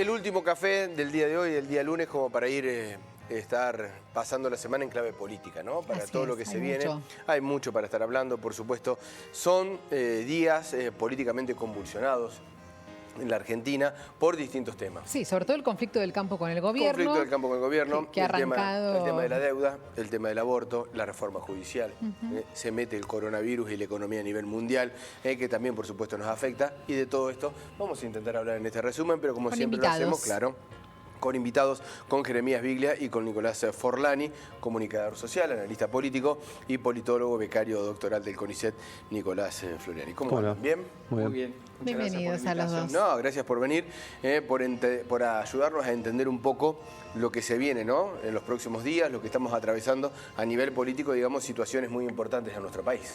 el último café del día de hoy, del día lunes, como para ir estar pasando la semana en clave política, ¿no? Para todo lo que se viene. Hay mucho para estar hablando, por supuesto. Son días políticamente convulsionados en la Argentina por distintos temas. Sí, sobre todo el conflicto del campo con el gobierno. Conflicto del campo con el gobierno, que ha arrancado... el tema de la deuda, el tema del aborto, la reforma judicial. Se mete el coronavirus y la economía a nivel mundial, que también por supuesto nos afecta. Y de todo esto vamos a intentar hablar en este resumen, pero como siempre lo hacemos, claro, con invitados, con Jeremías Biglia y con Nicolás Forlani, comunicador social, analista político y politólogo becario doctoral del CONICET, Nicolás Floriani. ¿Cómo van? ¿Bien? Muy bien. Bienvenidos a los dos. No, gracias por venir, por ayudarnos a entender un poco lo que se viene, ¿no? En los próximos días, lo que estamos atravesando a nivel político, digamos, situaciones muy importantes en nuestro país.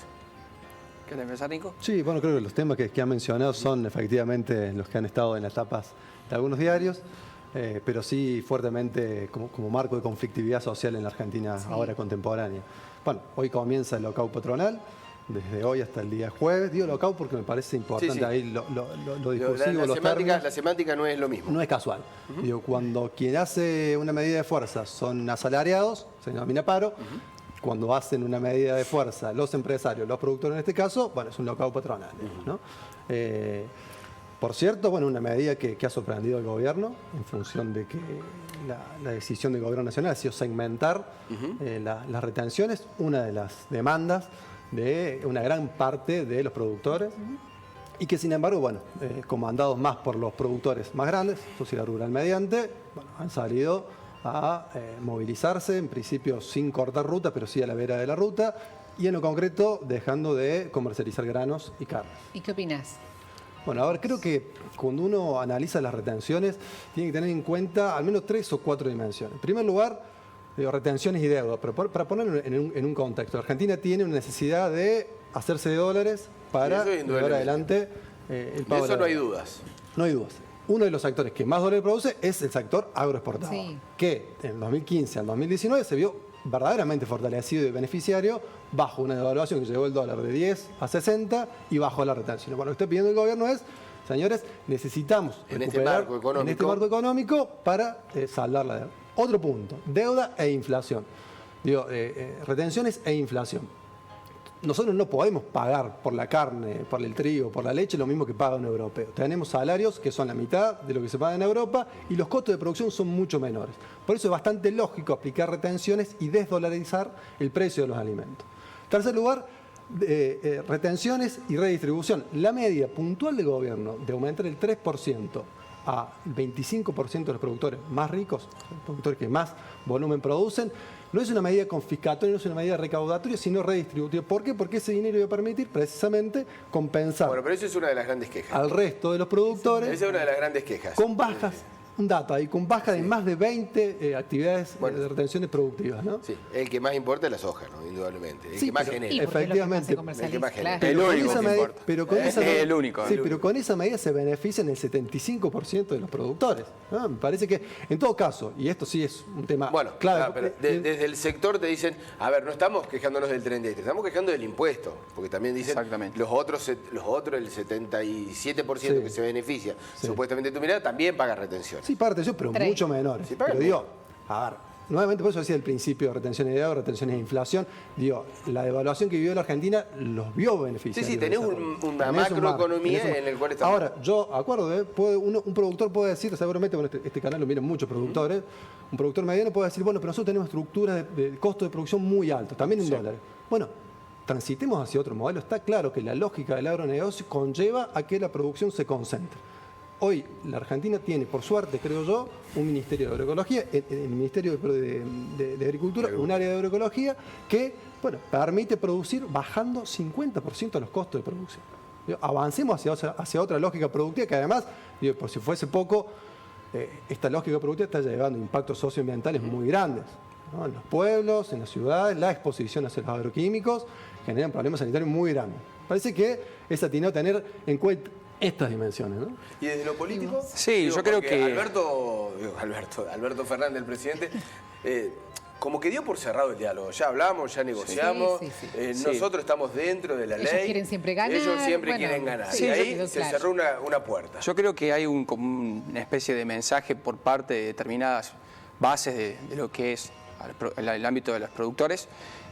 ¿Querés empezar, Nico? Sí, bueno, creo que los temas que han mencionado son efectivamente los que han estado en las tapas de algunos diarios. Pero sí fuertemente como marco de conflictividad social en la Argentina ahora contemporánea. Bueno, hoy comienza el lockout patronal, desde hoy hasta el día jueves. Digo lockout porque me parece importante ahí lo discursivo, los términos. La semántica no es lo mismo. No es casual. Digo, cuando quien hace una medida de fuerza son asalariados, se denomina paro. Cuando hacen una medida de fuerza los empresarios, los productores en este caso, bueno, es un lockout patronal, ¿no? Por cierto, bueno, una medida que ha sorprendido al gobierno en función de que la decisión del gobierno nacional ha sido segmentar las retenciones, una de las demandas de una gran parte de los productores y que sin embargo, bueno, comandados más por los productores más grandes, sociedad rural mediante, bueno, han salido a movilizarse, en principio sin cortar ruta, pero sí a la vera de la ruta y en lo concreto dejando de comercializar granos y carnes. ¿Y qué opinás? Bueno, a ver, creo que cuando uno analiza las retenciones, tiene que tener en cuenta al menos 3 o 4 dimensiones. En primer lugar, retenciones y deuda, pero para ponerlo en un contexto. Argentina tiene una necesidad de hacerse de dólares para llevar adelante el pago. De eso no hay dudas. No hay dudas. Uno de los sectores que más dólares produce es el sector agroexportador, que en 2015 al 2019 se vio verdaderamente fortalecido y beneficiario bajo una devaluación que llevó el dólar de 10 a 60 y bajó la retención. Bueno, lo que está pidiendo el gobierno es, señores, necesitamos recuperar en este marco económico para saldar la deuda. Otro punto, deuda e inflación. Digo, retenciones e inflación. Nosotros no podemos pagar por la carne, por el trigo, por la leche, lo mismo que paga un europeo. Tenemos salarios que son la mitad de lo que se paga en Europa y los costos de producción son mucho menores. Por eso es bastante lógico aplicar retenciones y desdolarizar el precio de los alimentos. En tercer lugar, retenciones y redistribución. La medida puntual del gobierno de aumentar el 3% al 25% de los productores más ricos, los productores que más volumen producen, no es una medida confiscatoria, no es una medida recaudatoria, sino redistributiva. ¿Por qué? Porque ese dinero iba a permitir precisamente compensar. Bueno, pero eso es una de las grandes quejas. Al resto de los productores. Esa es una de las grandes quejas. Con bajas. Un dato ahí, con baja de más de 20 actividades de retenciones productivas, ¿no? Sí, el que más importa es la soja, ¿no? Indudablemente. El que más genera. Efectivamente. El que más genera. El único que importa. El único. Sí, pero con esa medida se benefician el 75% de los productores, ¿no? Me parece que, en todo caso, y esto sí es un tema clave. Pero desde el sector te dicen, a ver, no estamos quejándonos del 33, estamos quejando del impuesto, porque también dicen los otros el 77% que se beneficia, supuestamente tu mirada, también paga retención. Sí, paga retención, pero mucho menores. Sí, pero digo, a ver, nuevamente por eso decía al principio, retenciones de deuda, retenciones de inflación, digo, la devaluación que vivió la Argentina los vio beneficiarios. Sí, tenés una macroeconomía en el cual estamos. Ahora, yo acuerdo, un productor puede decir, seguramente, bueno, este canal lo miran muchos productores, un productor mediano puede decir, bueno, pero nosotros tenemos estructuras de costo de producción muy altos, también en dólares. Bueno, transitemos hacia otro modelo. Está claro que la lógica del agronegocio conlleva a que la producción se concentre. Hoy la Argentina tiene, por suerte, creo yo, un Ministerio de Agroecología, el Ministerio de Agricultura, un área de agroecología que, bueno, permite producir bajando 50% los costos de producción. Avancemos hacia otra lógica productiva que además, por si fuese poco, esta lógica productiva está llevando impactos socioambientales muy grandes, ¿no? En los pueblos, en las ciudades, la exposición hacia los agroquímicos generan problemas sanitarios muy grandes. Parece que es atinado tener en cuenta estas dimensiones, ¿no? ¿Y desde lo político? Sí, yo creo que... Alberto Fernández, el presidente, como que dio por cerrado el diálogo. Ya hablamos, ya negociamos, nosotros estamos dentro de la ley. Ellos quieren siempre ganar. Ellos siempre quieren ganar. Y ahí se cerró una puerta. Yo creo que hay como una especie de mensaje por parte de determinadas bases de lo que es el ámbito de los productores.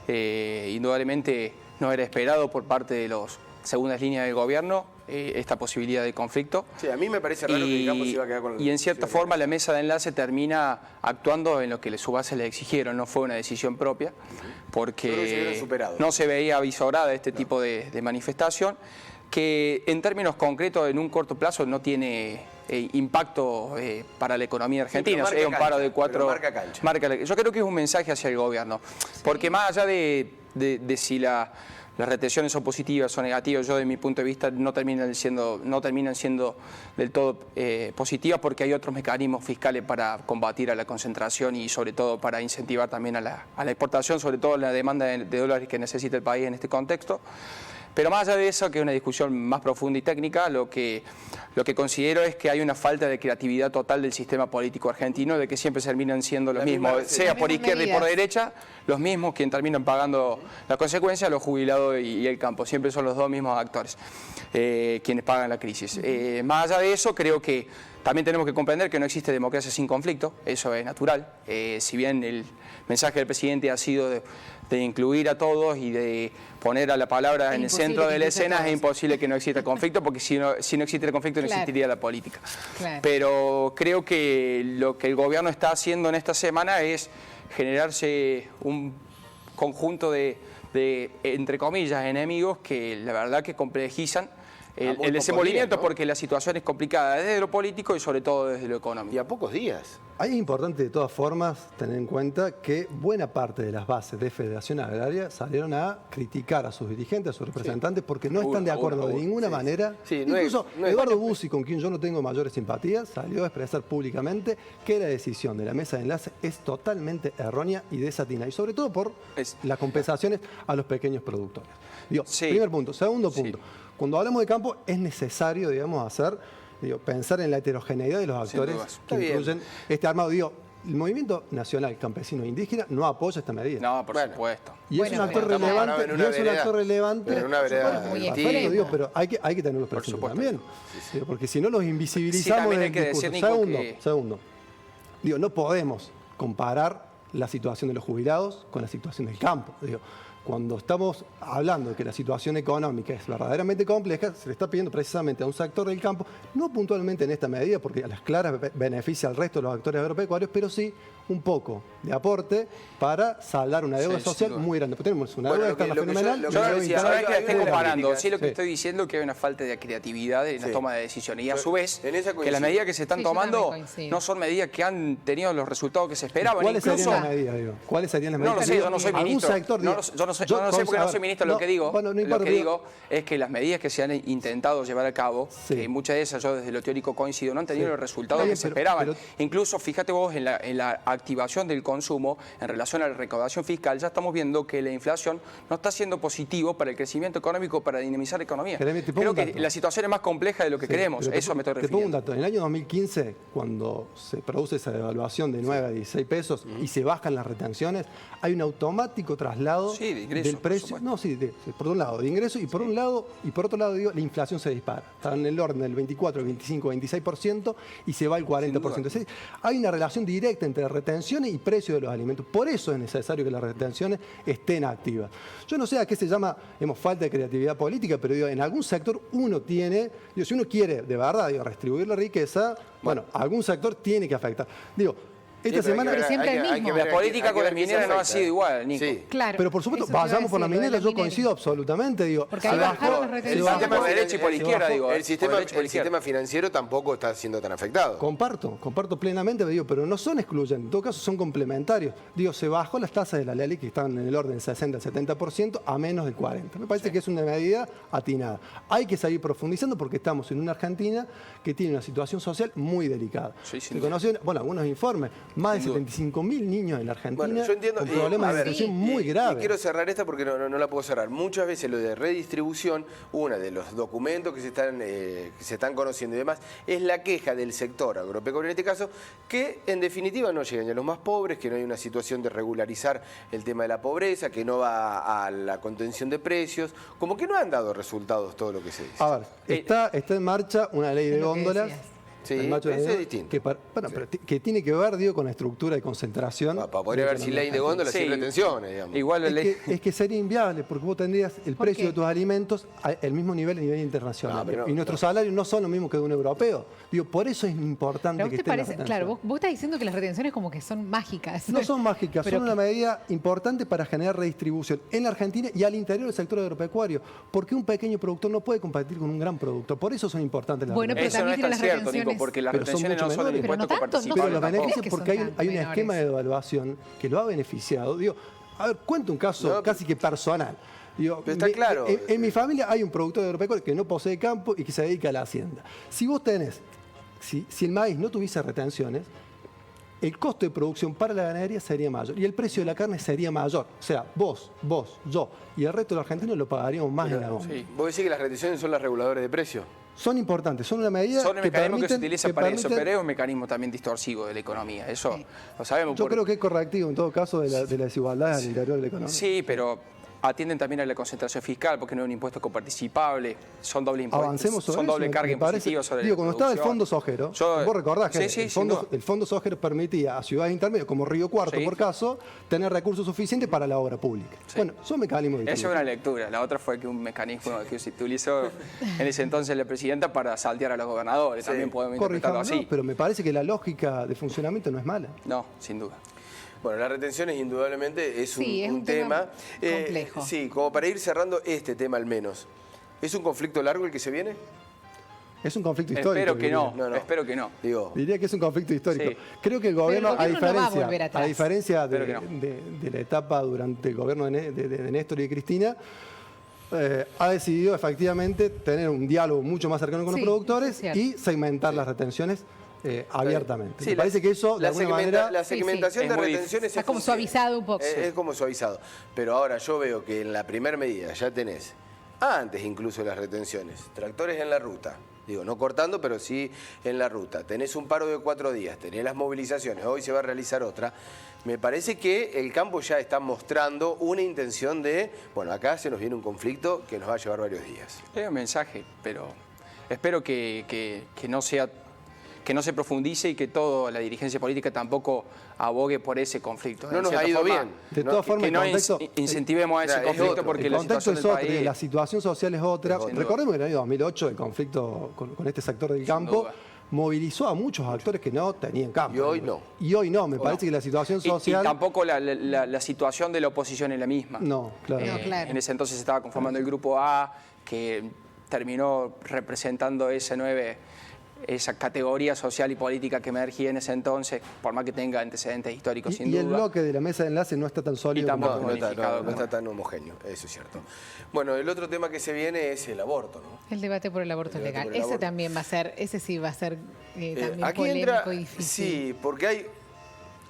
Indudablemente no era esperado por parte de las segundas líneas del gobierno esta posibilidad de conflicto. Sí, a mí me parece raro que el campo se iba a quedar con el... Y en cierta forma la mesa de enlace termina actuando en lo que sus bases le exigieron, no fue una decisión propia, porque no se veía avisorada este tipo de manifestación, que en términos concretos en un corto plazo no tiene impacto para la economía argentina. Es un paro de 4... Yo creo que es un mensaje hacia el gobierno, porque más allá de si las retenciones son positivas o negativas, yo de mi punto de vista no terminan siendo del todo positivas, porque hay otros mecanismos fiscales para combatir a la concentración y sobre todo para incentivar también a la exportación, sobre todo la demanda de dólares que necesita el país en este contexto. Pero más allá de eso, que es una discusión más profunda y técnica, lo que considero es que hay una falta de creatividad total del sistema político argentino, de que siempre terminan siendo los mismos, sea por izquierda y por derecha, los mismos quienes terminan pagando las consecuencias, los jubilados y el campo. Siempre son los dos mismos actores quienes pagan la crisis. Más allá de eso, creo que también tenemos que comprender que no existe democracia sin conflicto, eso es natural. Si bien el mensaje del presidente ha sido de incluir a todos y de poner a la palabra en el centro de la escena, es imposible que no exista conflicto, porque si no existe el conflicto no existiría la política. Pero creo que lo que el gobierno está haciendo en esta semana es generarse un conjunto de entre comillas, enemigos que la verdad que complejizan el desenvolvimiento, ¿no? Porque la situación es complicada desde lo político y sobre todo desde lo económico. Y a pocos días. Ahí es importante de todas formas tener en cuenta que buena parte de las bases de Federación Agraria salieron a criticar a sus dirigentes, a sus representantes, porque no están de acuerdo de ninguna manera. Incluso Eduardo Bussi, con quien yo no tengo mayores simpatías, salió a expresar públicamente que la decisión de la mesa de enlace es totalmente errónea y desatinada, y sobre todo por las compensaciones a los pequeños productores. Primer punto. Segundo punto. Cuando hablamos de campo es necesario, digamos, pensar en la heterogeneidad de los actores que incluyen este armado. El movimiento nacional campesino e indígena no apoya esta medida. No, por supuesto. Y es un actor relevante. En una vereda pero hay que tenerlos presentes también. Porque si no los invisibilizamos del discurso. Segundo. No podemos comparar la situación de los jubilados con la situación del campo. Cuando estamos hablando de que la situación económica es verdaderamente compleja, se le está pidiendo precisamente a un sector del campo, no puntualmente en esta medida, porque a las claras beneficia al resto de los actores agropecuarios, pero sí un poco de aporte para saldar una deuda social muy grande. Porque tenemos una deuda externa fenomenal. Yo no es que esté comparando, sí lo que estoy diciendo es que hay una falta de creatividad en la toma de decisiones. Y a su vez, que las medidas que se están tomando no son medidas que han tenido los resultados que se esperaban. ¿Cuáles serían las medidas? ¿Cuáles serían las medidas? No lo sé, yo no soy ministro. Yo no sé porque no soy ministro. Lo que digo es que las medidas que se han intentado llevar a cabo, que muchas de esas yo desde lo teórico coincido, no han tenido los resultados que se esperaban. Incluso, fíjate vos en la activación del consumo en relación a la recaudación fiscal, ya estamos viendo que la inflación no está siendo positivo para el crecimiento económico, para dinamizar la economía. Creo que la situación es más compleja de lo que creemos, eso me estoy refiriendo. Te pongo un dato, en el año 2015, cuando se produce esa devaluación de 9 a 16 pesos y se bajan las retenciones, hay un automático traslado del precio, por un lado de ingresos y por otro lado la inflación se dispara. Está en el orden del 24, 25, 26% y se va al 40%. Es decir, hay una relación directa entre retenciones y precio de los alimentos. Por eso es necesario que las retenciones estén activas. Yo no sé a qué se llama falta de creatividad política, pero en algún sector uno tiene, si uno quiere de verdad redistribuir la riqueza, algún sector tiene que afectar. Esta semana siempre el mismo. La política con las mineras no ha sido igual, Nico. Claro, pero por supuesto, vayamos por las mineras, yo coincido absolutamente. Porque ahí bajaron las retenciones. Por derecha y por izquierda, El sistema financiero tampoco está siendo tan afectado. Comparto plenamente, pero no son excluyentes, en todo caso son complementarios. Se bajó las tasas de la LELIQ, que están en el orden del 60 al 70%, a menos del 40%. Me parece que es una medida atinada. Hay que seguir profundizando porque estamos en una Argentina que tiene una situación social muy delicada. Se conocen, algunos informes. más de 75.000 niños en la Argentina yo entiendo, con problemas de nutrición muy graves. Y quiero cerrar esta porque no la puedo cerrar. Muchas veces lo de redistribución, uno de los documentos que se están conociendo y demás, es la queja del sector agropecuario en este caso, que en definitiva no llegan a los más pobres, que no hay una situación de regularizar el tema de la pobreza, que no va a la contención de precios, como que no han dado resultados todo lo que se dice. A ver, está en marcha una ley de góndolas. Sí, eso es distinto. Que tiene que ver, digo, con la estructura de concentración. Para poder haber sin ley de góndolas, sin retenciones, digamos. Igual la ley... Es que sería inviable, porque vos tendrías el precio de tus alimentos al mismo nivel a nivel internacional. Y nuestros salarios no son lo mismo que de un europeo. Digo, por eso es importante que esté la retención. Claro, vos estás diciendo que las retenciones como que son mágicas. No son mágicas, son una medida importante para generar redistribución en la Argentina y al interior del sector agropecuario, porque un pequeño productor no puede competir con un gran productor. Por eso son importantes las retenciones. Eso no es tan cierto, Nico, porque las retenciones no son el impuesto coparticipable. Pero los beneficios, porque hay un esquema de devaluación que lo ha beneficiado. Digo, a ver, cuento un caso casi que personal. Digo, está claro. En mi familia hay un productor agropecuario que no posee campo y que se dedica a la hacienda. Si vos tenés, si el maíz no tuviese retenciones, el costo de producción para la ganadería sería mayor y el precio de la carne sería mayor. O sea, vos, yo y el resto de los argentinos lo pagaríamos más en la goma. Sí. ¿Vos decís que las retenciones son las reguladoras de precios? Son importantes, son una medida son el que mecanismo permiten, que se utiliza para eso, pero es un mecanismo también distorsivo de la economía. Eso lo sabemos. Yo creo que es correctivo en todo caso de la desigualdad al interior de la economía. Sí, pero atienden también a la concentración fiscal porque no es un impuesto coparticipable, son doble impuestos. Avancemos sobre son doble eso, carga impositiva sobre digo, la cuando estaba el producción. Fondo Sojero, vos recordás que el Fondo Sojero permitía a ciudades intermedias como Río Cuarto, por caso, tener recursos suficientes para la obra pública. Bueno, son mecanismos de... Esa es una lectura. La otra fue que un mecanismo que se utilizó en ese entonces la presidenta para saltear a los gobernadores. También podemos interpretarlo así. No, pero me parece que la lógica de funcionamiento no es mala. No, sin duda. Bueno, las retenciones indudablemente es un tema complejo. Sí, como para ir cerrando este tema al menos. ¿Es un conflicto largo el que se viene? Es un conflicto histórico. Espero que no. Espero que no. Diría que es un conflicto histórico. Sí. Creo que el gobierno, a diferencia de la etapa durante el gobierno de Néstor y de Cristina, ha decidido efectivamente tener un diálogo mucho más cercano con los productores y segmentar las retenciones abiertamente. Me parece que eso, de alguna manera... La segmentación de retenciones está como suavizado un poco. Es como suavizado. Pero ahora yo veo que en la primera medida ya tenés, antes incluso de las retenciones, tractores en la ruta. Digo, no cortando, pero sí en la ruta. Tenés un paro de 4 días, tenés las movilizaciones, hoy se va a realizar otra. Me parece que el campo ya está mostrando una intención de, bueno, acá se nos viene un conflicto que nos va a llevar varios días. Es un mensaje, pero espero que no sea... que no se profundice y que toda la dirigencia política tampoco abogue por ese conflicto. No nos ha ido bien. De todas formas, que no incentivemos a ese conflicto porque el contexto es otro, país... la situación social es otra. Recordemos que en el año 2008 el conflicto con este sector del campo movilizó a muchos actores que no tenían campo. Y hoy no. Y hoy no, me parece que la situación social... Y tampoco la situación de la oposición es la misma. No, claro. En ese entonces se estaba conformando el Grupo A, que terminó representando esa categoría social y política que emergía en ese entonces, por más que tenga antecedentes históricos, sin duda. Y el bloque de la mesa de enlace no está tan sólido. Y tampoco no está tan homogéneo, eso es cierto. Bueno, el otro tema que se viene es el aborto, ¿no? El debate por el aborto legal. Ese también va a ser, también aquí polémico entra, y difícil. Sí, porque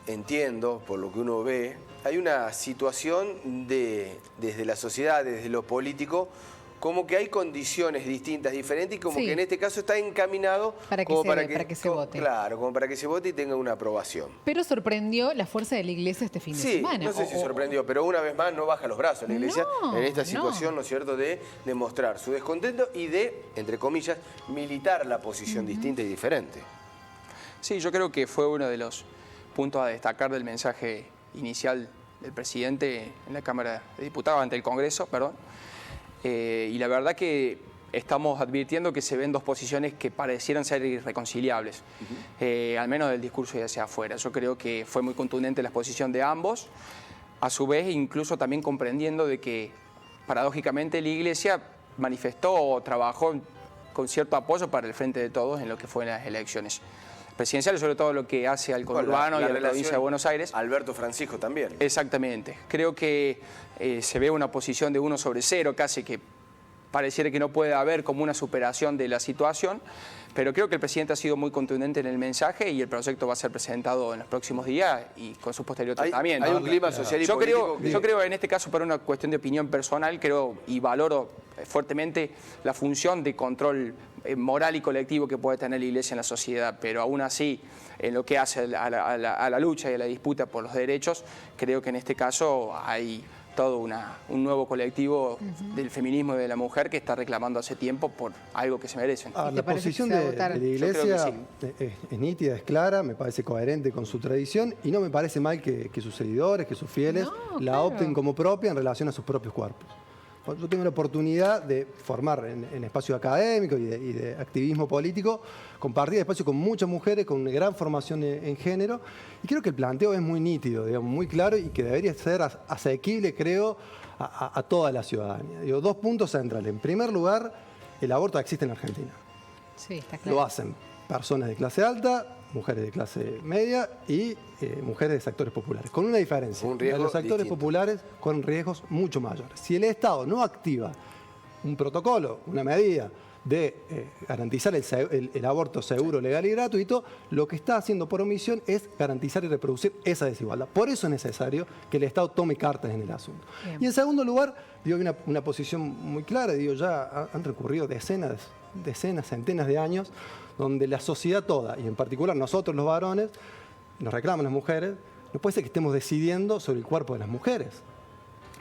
entiendo, por lo que uno ve, hay una situación desde la sociedad, desde lo político, como que hay condiciones distintas, diferentes, y como que en este caso está encaminado para que se vote. Claro, como para que se vote y tenga una aprobación. Pero sorprendió la fuerza de la Iglesia este fin de semana. No sé si sorprendió, pero una vez más no baja los brazos la Iglesia en esta situación, ¿no es cierto?, de demostrar su descontento y de, entre comillas, militar la posición distinta y diferente. Sí, yo creo que fue uno de los puntos a destacar del mensaje inicial del presidente en la Cámara de Diputados, ante el Congreso, perdón. Y la verdad que estamos advirtiendo que se ven dos posiciones que parecieran ser irreconciliables, al menos del discurso y hacia afuera. Yo creo que fue muy contundente la exposición de ambos, a su vez incluso también comprendiendo de que paradójicamente la Iglesia manifestó o trabajó con cierto apoyo para el Frente de Todos en lo que fue las elecciones presidenciales, sobre todo lo que hace al conurbano y a la provincia de Buenos Aires. Alberto Francisco también. Exactamente. Creo que se ve una posición de 1/0, casi que pareciera que no puede haber como una superación de la situación, pero creo que el presidente ha sido muy contundente en el mensaje y el proyecto va a ser presentado en los próximos días y con su posterior tratamiento. Hay un clima social y político. Yo creo en este caso, por una cuestión de opinión personal, creo y valoro fuertemente la función de control moral y colectivo que puede tener la Iglesia en la sociedad, pero aún así, en lo que hace a la lucha y a la disputa por los derechos, creo que en este caso hay todo un nuevo colectivo del feminismo y de la mujer que está reclamando hace tiempo por algo que se merecen. La posición de la Iglesia es nítida, es clara, me parece coherente con su tradición y no me parece mal que sus seguidores, que sus fieles la opten como propia en relación a sus propios cuerpos. Yo tengo la oportunidad de formar en espacio académico y de activismo político, compartir espacio con muchas mujeres con una gran formación en género y creo que el planteo es muy nítido, digamos, muy claro y que debería ser asequible, creo, a toda la ciudadanía. Digo, 2 puntos centrales. En primer lugar, el aborto existe en Argentina. Sí, está claro. Lo hacen personas de clase alta, mujeres de clase media y mujeres de sectores populares, con una diferencia. Los sectores populares con riesgos mucho mayores. Si el Estado no activa un protocolo, una medida de garantizar el aborto seguro, legal y gratuito, lo que está haciendo por omisión es garantizar y reproducir esa desigualdad. Por eso es necesario que el Estado tome cartas en el asunto. Bien. Y en segundo lugar, digo, hay una posición muy clara, digo, ya han recurrido decenas, centenas de años, donde la sociedad toda, y en particular nosotros los varones, nos reclaman las mujeres, no puede ser que estemos decidiendo sobre el cuerpo de las mujeres.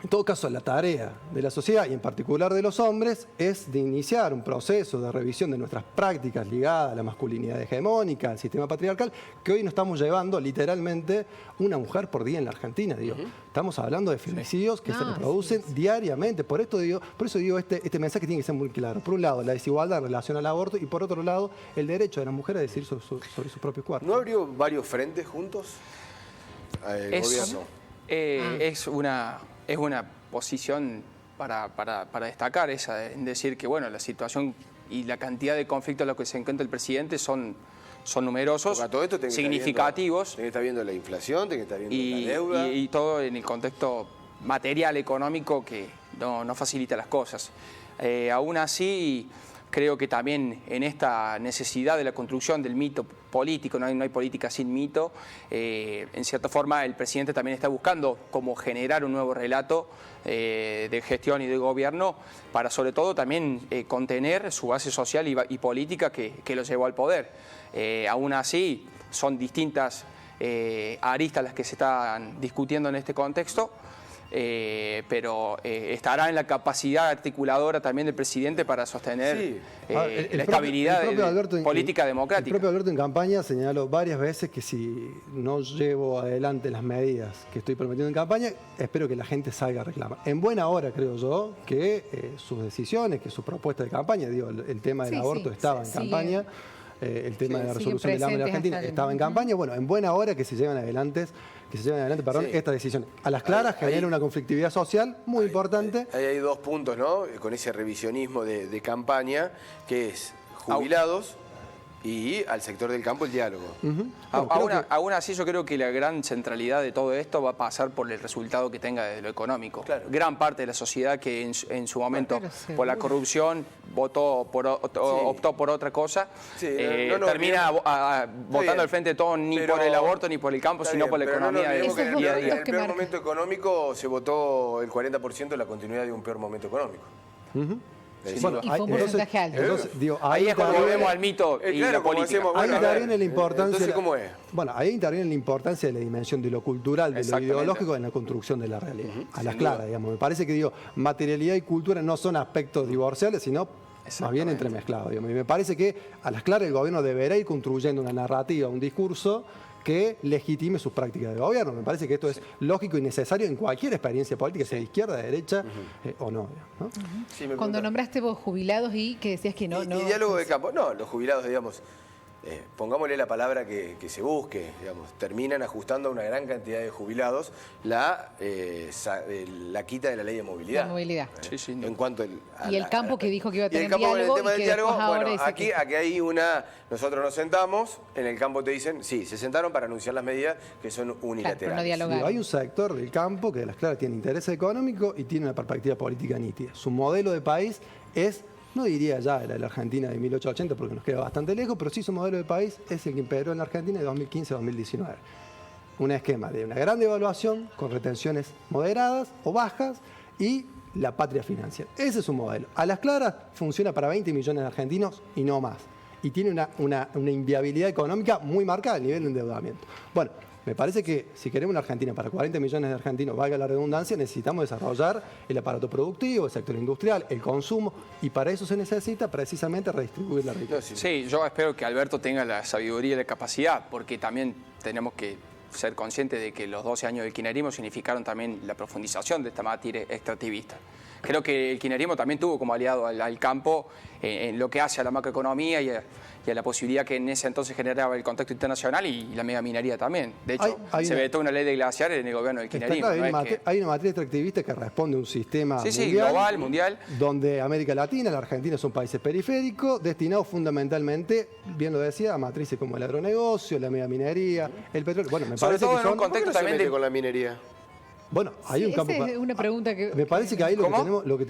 En todo caso, la tarea de la sociedad, y en particular de los hombres, es de iniciar un proceso de revisión de nuestras prácticas ligadas a la masculinidad hegemónica, al sistema patriarcal, que hoy nos estamos llevando literalmente una mujer por día en la Argentina. Digo. Estamos hablando de femicidios que se reproducen diariamente. Por eso digo, este mensaje tiene que ser muy claro. Por un lado, la desigualdad en relación al aborto y por otro lado, el derecho de las mujeres a decidir sobre sus propios cuerpos. ¿No abrió varios frentes juntos el gobierno? Es una posición para destacar, esa, en decir que bueno, la situación y la cantidad de conflictos en los que se encuentra el presidente son numerosos, todo esto significativos. Tiene que estar viendo la inflación, tiene que estar viendo la deuda. Y todo en el contexto material, económico, que no facilita las cosas. Aún así, creo que también en esta necesidad de la construcción del mito político, no hay política sin mito, en cierta forma el presidente también está buscando cómo generar un nuevo relato de gestión y de gobierno para sobre todo también contener su base social y política que lo llevó al poder. Aún así, son distintas aristas las que se están discutiendo en este contexto. Pero estará en la capacidad articuladora también del presidente para sostener la estabilidad política democrática. El propio Alberto en campaña señaló varias veces que si no llevo adelante las medidas que estoy prometiendo en campaña, espero que la gente salga a reclamar. En buena hora, creo yo, que sus decisiones, que su propuesta de campaña, digo, el tema del aborto estaba en campaña. El tema de la resolución del hambre en Argentina estaba en campaña. Bueno, en buena hora que se lleven adelante esta decisión. A las claras genera una conflictividad social muy importante. Ahí hay 2 puntos, ¿no? Con ese revisionismo de campaña, que es jubilados y al sector del campo el diálogo. Aún así yo creo que la gran centralidad de todo esto va a pasar por el resultado que tenga desde lo económico. Claro. Gran parte de la sociedad que en su momento por la corrupción optó por otra cosa, termina votando al frente de todo ni por el aborto ni por el campo, sino por la economía del día a día. En el peor momento económico se votó el 40% de la continuidad de un peor momento económico. Bueno, y fue un porcentaje alto. Ahí es cuando volvemos al mito y la política. Ahí interviene la importancia. Entonces, ¿cómo es? Bueno, ahí interviene la importancia de la dimensión de lo cultural, de lo ideológico en la construcción de la realidad. A las claras, digamos. Me parece que materialidad y cultura no son aspectos divorciales, sino más bien entremezclados. Digamos. Y me parece que a las claras el gobierno deberá ir construyendo una narrativa, un discurso que legitime sus prácticas de gobierno. Me parece que esto es lógico y necesario en cualquier experiencia política, sea de izquierda, de derecha o no. Cuando nombraste vos jubilados y que decías que no... Y diálogo de campo. No, los jubilados, digamos, pongámosle la palabra que se busque, digamos, terminan ajustando a una gran cantidad de jubilados la quita de la ley de movilidad. La movilidad. En cuanto y el campo que dijo que iba a tener diálogo y que después ahora dice aquí hay nosotros nos sentamos, en el campo te dicen, sí, se sentaron para anunciar las medidas que son unilaterales. No hay un sector del campo que a las claras tiene interés económico y tiene una perspectiva política nítida. Su modelo de país es, no diría ya la de la Argentina de 1880 porque nos queda bastante lejos, pero sí su modelo de país es el que imperó en la Argentina de 2015 a 2019. Un esquema de una gran devaluación con retenciones moderadas o bajas y la patria financiera. Ese es su modelo. A las claras funciona para 20 millones de argentinos y no más. Y tiene una inviabilidad económica muy marcada a nivel de endeudamiento. Bueno, me parece que si queremos una Argentina para 40 millones de argentinos, valga la redundancia, necesitamos desarrollar el aparato productivo, el sector industrial, el consumo, y para eso se necesita precisamente redistribuir la riqueza. Sí, yo espero que Alberto tenga la sabiduría y la capacidad, porque también tenemos que ser conscientes de que los 12 años del kirchnerismo significaron también la profundización de esta materia extractivista. Creo que el kirchnerismo también tuvo como aliado al campo en lo que hace a la macroeconomía y a la posibilidad que en ese entonces generaba el contexto internacional y la megaminería también. De hecho, se vetó una ley de glaciares en el gobierno del kirchnerismo. Claro, hay una materia extractivista que responde a un sistema mundial, donde América Latina, la Argentina son países periféricos, destinados fundamentalmente, bien lo decía, a matrices como el agronegocio, la megaminería, el petróleo. Bueno, me sobre parece todo que en un contexto también de... con la minería. Bueno, hay un campo. Es una pregunta que... Me parece que ahí lo que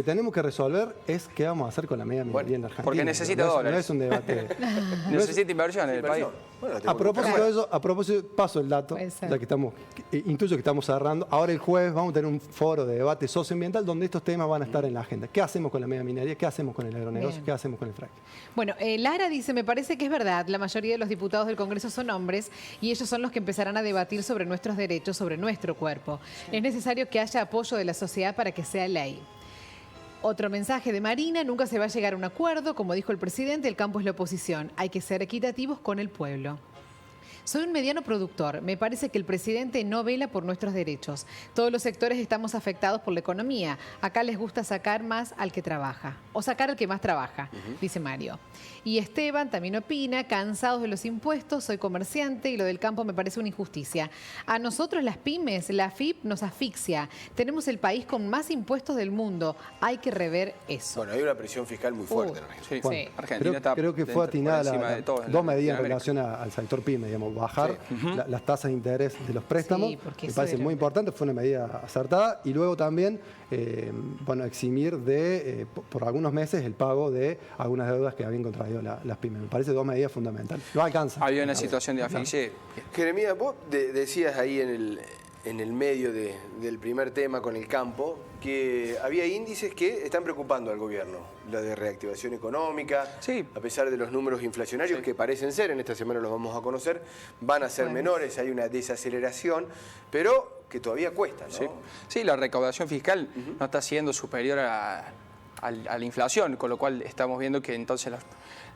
tenemos que resolver es qué vamos a hacer con la media minería en la Argentina. Porque necesita dólares. No es un debate. Necesita inversión en el país. Bueno, a propósito de eso, paso el dato, ya que intuyo que estamos cerrando. Ahora el jueves vamos a tener un foro de debate socioambiental donde estos temas van a estar en la agenda. ¿Qué hacemos con la media minería? ¿Qué hacemos con el agronegocio? Bien. ¿Qué hacemos con el fracking? Bueno, Lara dice, me parece que es verdad, la mayoría de los diputados del Congreso son hombres y ellos son los que empezarán a debatir sobre nuestros derechos, sobre nuestro cuerpo. Es necesario que haya apoyo de la sociedad para que sea ley. Otro mensaje de Marina, nunca se va a llegar a un acuerdo, como dijo el presidente, el campo es la oposición, hay que ser equitativos con el pueblo. Soy un mediano productor. Me parece que el presidente no vela por nuestros derechos. Todos los sectores estamos afectados por la economía. Acá les gusta sacar más al que trabaja. O sacar al que más trabaja, dice Mario. Y Esteban también opina, cansados de los impuestos, soy comerciante y lo del campo me parece una injusticia. A nosotros las pymes, la AFIP nos asfixia. Tenemos el país con más impuestos del mundo. Hay que rever eso. Bueno, hay una presión fiscal muy fuerte en Argentina. Bueno, sí. Argentina está creo que fue atinada dos medidas en relación América. al sector pyme, digamos, bajar las tasas de interés de los préstamos, me parece muy importante, fue una medida acertada, y luego también eximir de por algunos meses el pago de algunas deudas que habían contraído las pymes. Me parece dos medidas fundamentales. No alcanza. Había una situación de asfixia. Jeremías, vos decías ahí en el medio del primer tema con el campo que había índices que están preocupando al gobierno. La de reactivación económica, a pesar de los números inflacionarios que parecen ser, en esta semana los vamos a conocer, van a ser menores, hay una desaceleración, pero que todavía cuesta, ¿no? Sí, la recaudación fiscal no está siendo superior a la inflación, con lo cual estamos viendo que entonces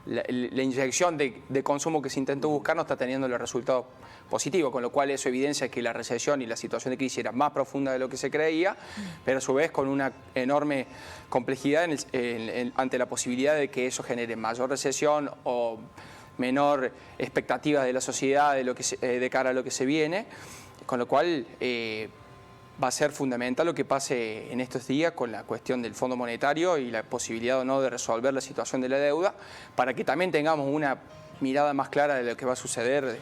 la inyección de consumo que se intentó buscar no está teniendo los resultados positivos, con lo cual eso evidencia que la recesión y la situación de crisis era más profunda de lo que se creía, pero a su vez con una enorme complejidad ante la posibilidad de que eso genere mayor recesión o menor expectativa de la sociedad de cara a lo que se viene, con lo cual va a ser fundamental lo que pase en estos días con la cuestión del Fondo Monetario y la posibilidad o no de resolver la situación de la deuda, para que también tengamos una mirada más clara de lo que va a suceder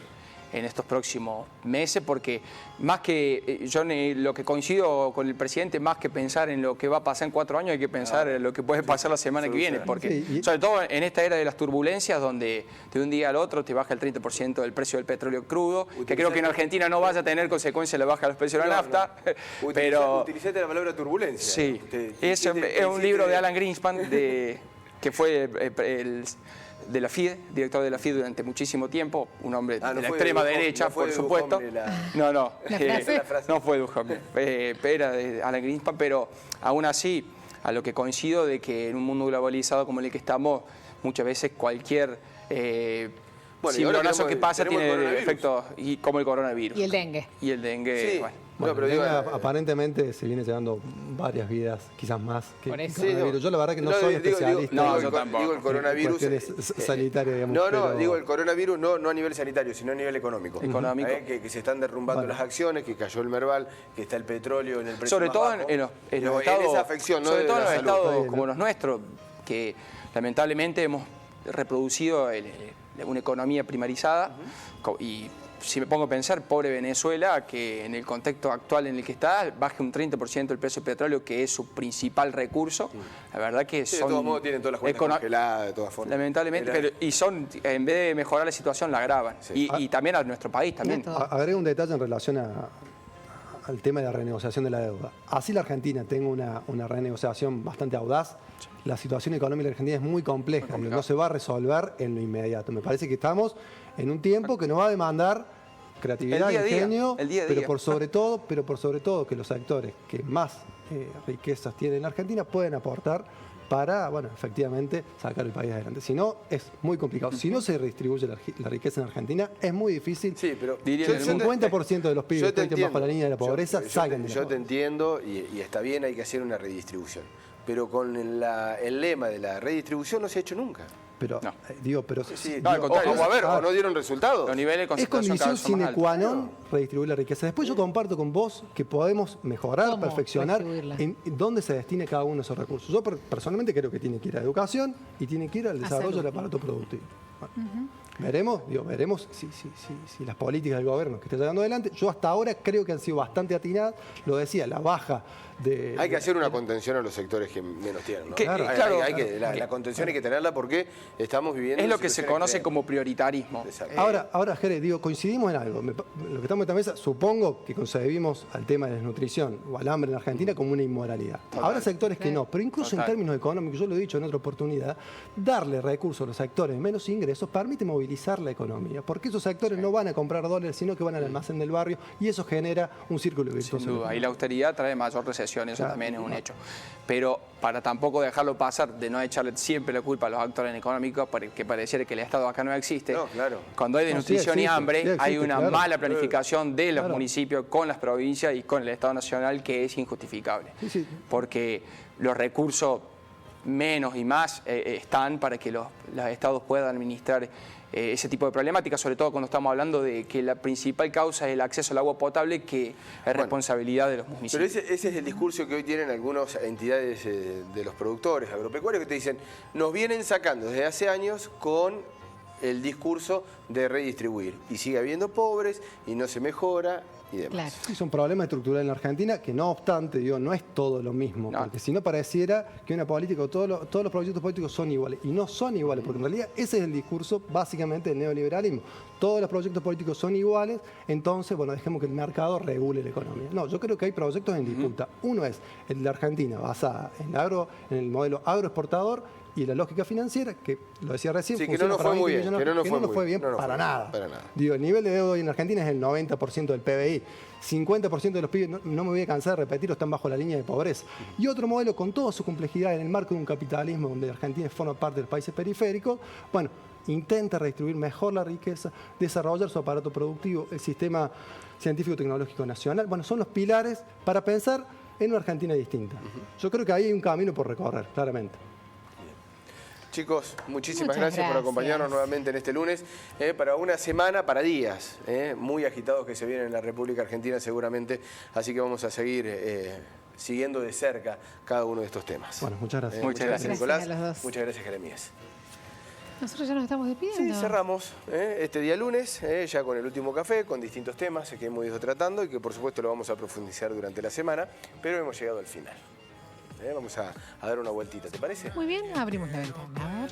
en estos próximos meses, porque más que yo lo que coincido con el presidente, más que pensar en lo que va a pasar en 4 años, hay que pensar en lo que puede pasar la semana que viene, porque sobre todo en esta era de las turbulencias, donde de un día al otro te baja el 30% del precio del petróleo crudo, que creo que en Argentina no vaya a tener consecuencias la baja de los precios de la nafta, pero... Utilizaste la palabra turbulencia. Sí, es un libro de Alan Greenspan, que fue de la FIDE, director de la FIDE durante muchísimo tiempo, un hombre de la extrema derecha, por supuesto. No fue Duhamel, era de Alan Greenspan, pero aún así, a lo que coincido de que en un mundo globalizado como el que estamos, muchas veces cualquier cimbronazo que pasa tiene efectos como el coronavirus. Y el dengue. Y el dengue, aparentemente se viene llevando varias vidas, quizás más que por eso. coronavirus. Yo la verdad que no soy especialista. Digo el coronavirus sanitario, digamos. Digo el coronavirus no a nivel sanitario, sino a nivel económico. Que se están derrumbando las acciones, que cayó el Merval, que está el petróleo en el precio sobre más todo bajo. en los estados, esa afección, sobre todo en los salud. estados como los nuestros, que lamentablemente hemos reproducido una economía primarizada y si me pongo a pensar, pobre Venezuela, que en el contexto actual en el que está, baje un 30% el precio del petróleo, que es su principal recurso. La verdad que sí, son... de todos modos tienen todas las cuentas congeladas, de todas formas. Lamentablemente, y son, en vez de mejorar la situación, la agravan. Sí. Y también a nuestro país también. Agrego un detalle en relación al tema de la renegociación de la deuda. Así la Argentina tenga una renegociación bastante audaz, la situación económica de la Argentina es muy compleja, no se va a resolver en lo inmediato. Me parece que estamos en un tiempo que nos va a demandar creatividad, ingenio, pero por sobre todo que los sectores que más riquezas tienen en la Argentina pueden aportar para, bueno, efectivamente sacar el país adelante. Si no, es muy complicado. Si no se redistribuye la riqueza en Argentina, es muy difícil. Sí, pero el 50% de los pibes que están bajo la línea de la pobreza salen de la pobreza. Yo te entiendo y está bien, hay que hacer una redistribución. Pero con el lema de la redistribución no se ha hecho nunca. Pero, no. Al contrario, vamos a ver, o no dieron resultados. Los niveles de es condición sine qua non redistribuir la riqueza. Después yo comparto con vos que podemos mejorar, perfeccionar en dónde se destine cada uno de esos recursos. Yo personalmente creo que tiene que ir a educación y tiene que ir al desarrollo del aparato productivo. Veremos si las políticas del gobierno que está llevando adelante, yo hasta ahora creo que han sido bastante atinadas, lo decía, la baja de... Hay que hacer una contención a los sectores que menos tienen, ¿no? Claro, la contención hay que tenerla porque estamos viviendo... Es lo que se conoce como prioritarismo. Ahora, Jerez, coincidimos en algo. Lo que estamos en esta mesa, supongo que concebimos al tema de la desnutrición o al hambre en Argentina como una inmoralidad. Habrá sectores que no, pero incluso en términos económicos, yo lo he dicho en otra oportunidad, darle recursos a los sectores de menos ingresos permite movilizar la economía, porque esos sectores no van a comprar dólares, sino que van al almacén del barrio y eso genera un círculo virtuoso. Sin duda, y la austeridad trae mayor recesión, eso también es un hecho. Pero para tampoco dejarlo pasar, de no echarle siempre la culpa a los actores económicos, porque pareciera que el Estado acá no existe. No, claro. Cuando hay desnutrición y hambre, hay una mala planificación de los municipios con las provincias y con el Estado Nacional que es injustificable. Porque los recursos menos y más están para que los estados puedan administrar ese tipo de problemáticas, sobre todo cuando estamos hablando de que la principal causa es el acceso al agua potable, que es responsabilidad de los municipios. Pero ese es el discurso que hoy tienen algunas entidades de los productores agropecuarios que te dicen, nos vienen sacando desde hace años con el discurso de redistribuir. Y sigue habiendo pobres y no se mejora y demás. Claro. Es un problema estructural en la Argentina que no obstante, no es todo lo mismo. No. Porque si no pareciera que una política o todos los proyectos políticos son iguales. Y no son iguales, porque en realidad ese es el discurso básicamente del neoliberalismo. Todos los proyectos políticos son iguales, entonces, bueno, dejemos que el mercado regule la economía. No, yo creo que hay proyectos en disputa. Uno es el de la Argentina, basada en el modelo agroexportador, y la lógica financiera, que lo decía recién, que no nos fue muy bien, para nada. Digo, el nivel de deuda hoy en Argentina es el 90% del PBI. 50% de los pibes, no me voy a cansar de repetirlo, están bajo la línea de pobreza. Y otro modelo con toda su complejidad en el marco de un capitalismo donde Argentina forma parte de los países periféricos, bueno, intenta redistribuir mejor la riqueza, desarrollar su aparato productivo, el sistema científico-tecnológico nacional. Bueno, son los pilares para pensar en una Argentina distinta. Yo creo que ahí hay un camino por recorrer, claramente. Chicos, muchísimas gracias por acompañarnos nuevamente en este lunes, para una semana, para días, muy agitados que se vienen en la República Argentina seguramente, así que vamos a seguir siguiendo de cerca cada uno de estos temas. Bueno, muchas gracias. Muchas gracias, Nicolás. A los dos. Muchas gracias, Jeremías. Nosotros ya nos estamos despidiendo. Sí, cerramos este día lunes, ya con el último café, con distintos temas que hemos ido tratando y que por supuesto lo vamos a profundizar durante la semana, pero hemos llegado al final. Vamos a dar una vueltita, ¿te parece? Muy bien, abrimos la ventana.